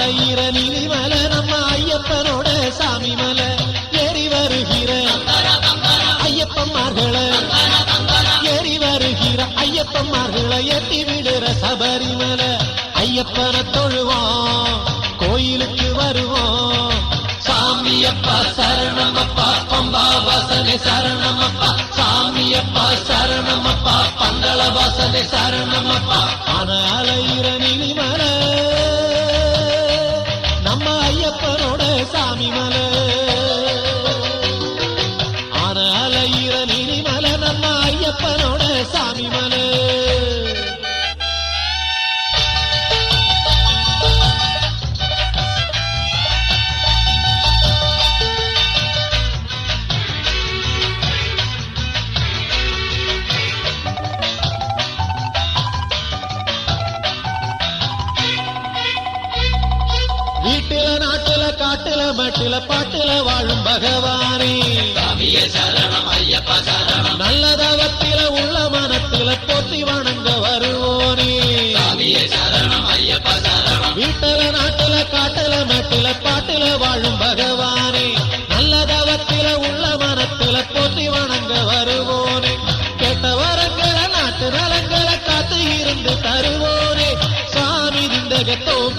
அலையிற நீலிமல நம்ம ஐயப்பனோட சாமி மலை ஏறி வருகிற ஐயப்பன்மார்களை ஏறி வருகிற ஐயப்பன்மார்களை எட்டி விடுற சபரிமலை ஐயப்பனை தொழுவோம் கோயிலுக்கு வருவோம் சாமியப்பா சரணமப்பா பம்பா வாசனை சரணமப்பா சாமியப்பா சரணமப்பா பந்தள வாசனை சரணமப்பா ஆன அலையிற நீலிமலை நம்ம ஐயப்பனோட சாமி மலை ஆன அலையிற நீலிமலை நம்ம ஐயப்பனோட சாமி மலை வீட்டில நாட்டுல காட்டுல மட்டில பாட்டுல வாழும் பகவானே சரணம் ஐயப்பா சரணம் நல்லதவத்தில உள்ள மனத்தில போற்றி வணங்க வருவோனே சரணம் ஐயப்பா சரணம் வீட்டில நாட்டுல காட்டுல மட்டில பாட்டுல வாழும் பகவானே நல்லதவத்தில உள்ள மனத்தில போற்றி வணங்க வருவோனே கேட்ட வரங்களை நாட்டு நலங்களை காத்து இருந்து தருவோனே சாமி திந்தகத்தோம்